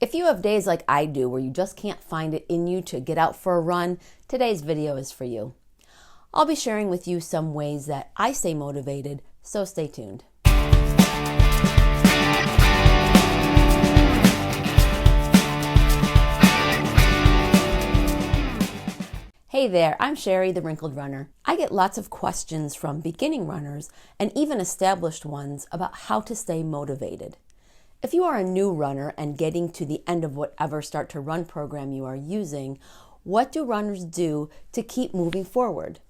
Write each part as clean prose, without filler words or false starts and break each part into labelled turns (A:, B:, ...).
A: If you have days like I do where you just can't find it in you to get out for a run, today's video is for you. I'll be sharing with you some ways that I stay motivated, so stay tuned. Hey there, I'm Sherry, the Wrinkled Runner. I get lots of questions from beginning runners and even established ones about how to stay motivated. If you are a new runner and getting to the end of whatever Start to Run program you are using, what do runners do to keep moving forward?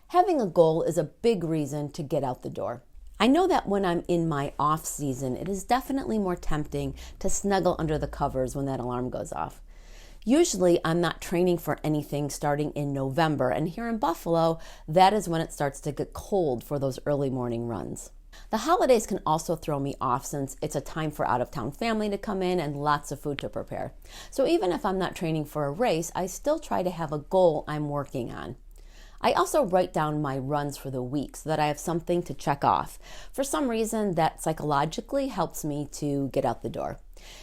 A: Having a goal is a big reason to get out the door. I know that when I'm in my off season, it is definitely more tempting to snuggle under the covers when that alarm goes off. Usually I'm not training for anything starting in November, and here in Buffalo, that is when it starts to get cold for those early morning runs. The holidays can also throw me off since it's a time for out-of-town family to come in and lots of food to prepare. So even if I'm not training for a race, I still try to have a goal I'm working on. I also write down my runs for the week so that I have something to check off. For some reason, that psychologically helps me to get out the door.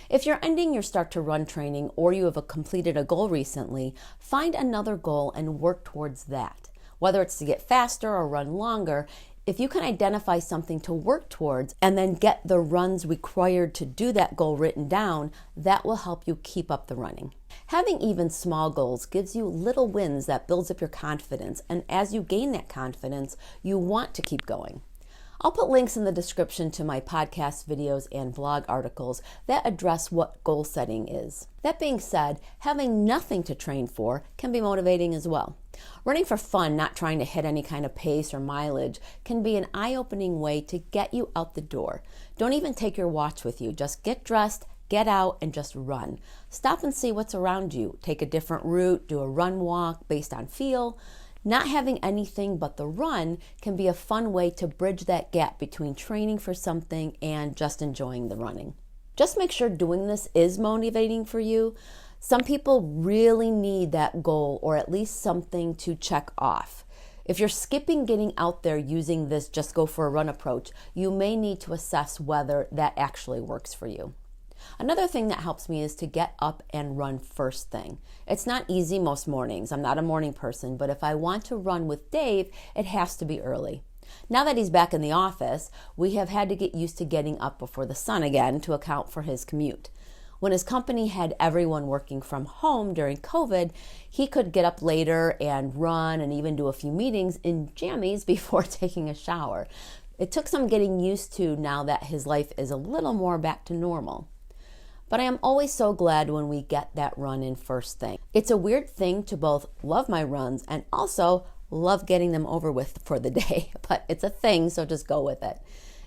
A: If you're ending your Start to Run training or you have completed a goal recently, find another goal and work towards that. Whether it's to get faster or run longer, if you can identify something to work towards and then get the runs required to do that goal written down, that will help you keep up the running. Having even small goals gives you little wins that builds up your confidence, and as you gain that confidence, you want to keep going. I'll put links in the description to my podcast videos and blog articles that address what goal setting is. That being said, having nothing to train for can be motivating as well. Running for fun, not trying to hit any kind of pace or mileage, can be an eye-opening way to get you out the door. Don't even take your watch with you. Just get dressed, get out, and just run. Stop and see what's around you. Take a different route, do a run walk based on feel. Not having anything but the run can be a fun way to bridge that gap between training for something and just enjoying the running. Just make sure doing this is motivating for you. Some people really need that goal or at least something to check off. If you're skipping getting out there using this just go for a run approach, you may need to assess whether that actually works for you. Another thing that helps me is to get up and run first thing. It's not easy most mornings. I'm not a morning person, but if I want to run with Dave, it has to be early. Now that he's back in the office, we have had to get used to getting up before the sun again to account for his commute. When his company had everyone working from home during COVID, he could get up later and run and even do a few meetings in jammies before taking a shower. It took some getting used to now that his life is a little more back to normal. But I am always so glad when we get that run in first thing. It's a weird thing to both love my runs and also love getting them over with for the day, but it's a thing, so just go with it.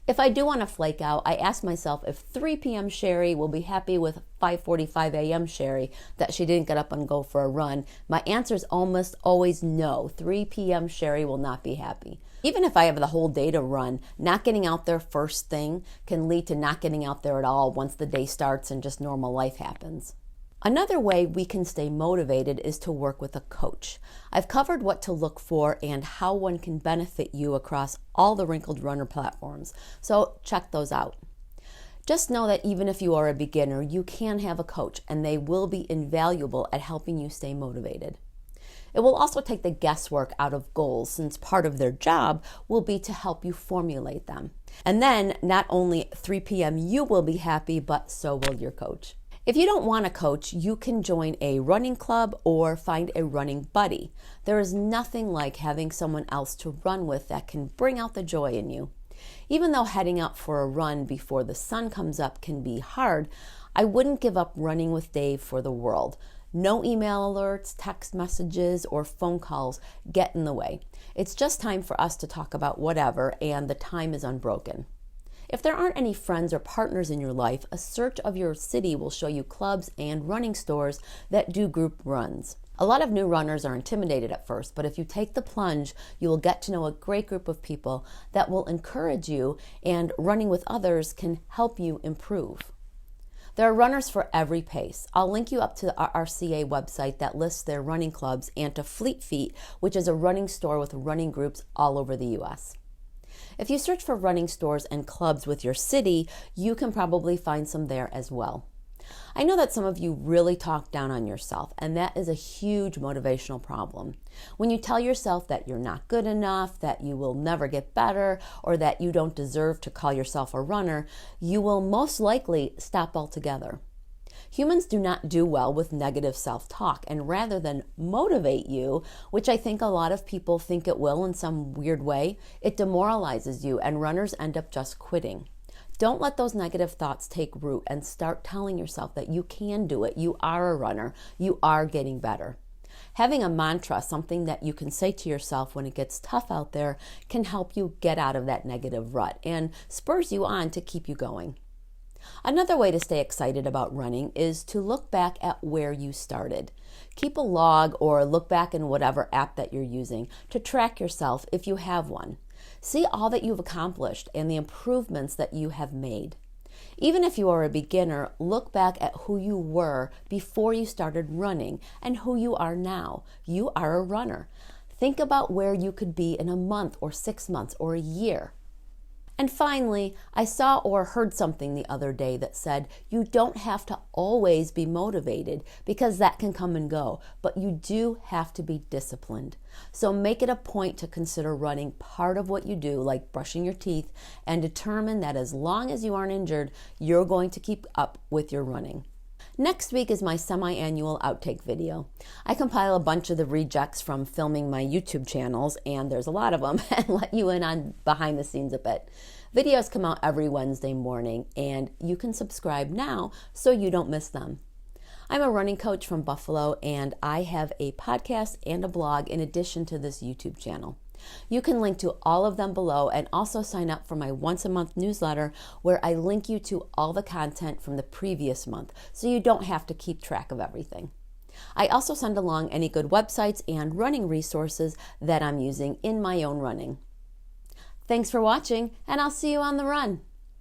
A: If I do want to flake out, I ask myself if 3 p.m. Sherry will be happy with 5:45 a.m. Sherry that she didn't get up and go for a run. My answer is almost always no. 3 p.m. Sherry will not be happy. Even if I have the whole day to run, not getting out there first thing can lead to not getting out there at all once the day starts and just normal life happens. Another way we can stay motivated is to work with a coach. I've covered what to look for and how one can benefit you across all the Wrinkled Runner platforms, so check those out. Just know that even if you are a beginner, you can have a coach and they will be invaluable at helping you stay motivated. It will also take the guesswork out of goals since part of their job will be to help you formulate them. And then not only 3 p.m. you will be happy, but so will your coach. If you don't want a coach, you can join a running club or find a running buddy. There is nothing like having someone else to run with that can bring out the joy in you. Even though heading out for a run before the sun comes up can be hard, I wouldn't give up running with Dave for the world. No email alerts, text messages, or phone calls get in the way. It's just time for us to talk about whatever, and the time is unbroken. If there aren't any friends or partners in your life, a search of your city will show you clubs and running stores that do group runs. A lot of new runners are intimidated at first, but if you take the plunge, you will get to know a great group of people that will encourage you, and running with others can help you improve. There are runners for every pace. I'll link you up to the RRCA website that lists their running clubs and to Fleet Feet, which is a running store with running groups all over the U.S. If you search for running stores and clubs with your city, you can probably find some there as well. I know that some of you really talk down on yourself, and that is a huge motivational problem. When you tell yourself that you're not good enough, that you will never get better, or that you don't deserve to call yourself a runner, you will most likely stop altogether. Humans do not do well with negative self-talk, and rather than motivate you, which I think a lot of people think it will in some weird way, it demoralizes you and runners end up just quitting. Don't let those negative thoughts take root and start telling yourself that you can do it. You are a runner. You are getting better. Having a mantra, something that you can say to yourself when it gets tough out there, can help you get out of that negative rut and spurs you on to keep you going. Another way to stay excited about running is to look back at where you started. Keep a log or look back in whatever app that you're using to track yourself if you have one. See all that you've accomplished and the improvements that you have made. Even if you are a beginner, look back at who you were before you started running and who you are now. You are a runner. Think about where you could be in a month or 6 months or a year. And finally, I saw or heard something the other day that said you don't have to always be motivated because that can come and go, but you do have to be disciplined. So make it a point to consider running part of what you do, like brushing your teeth, and determine that as long as you aren't injured, you're going to keep up with your running. Next week is my semi-annual outtake video. I compile a bunch of the rejects from filming my YouTube channels, and there's a lot of them, and let you in on behind the scenes a bit. Videos come out every Wednesday morning, and you can subscribe now so you don't miss them. I'm a running coach from Buffalo, and I have a podcast and a blog in addition to this YouTube channel. You can link to all of them below and also sign up for my once-a-month newsletter where I link you to all the content from the previous month so you don't have to keep track of everything. I also send along any good websites and running resources that I'm using in my own running. Thanks for watching, and I'll see you on the run.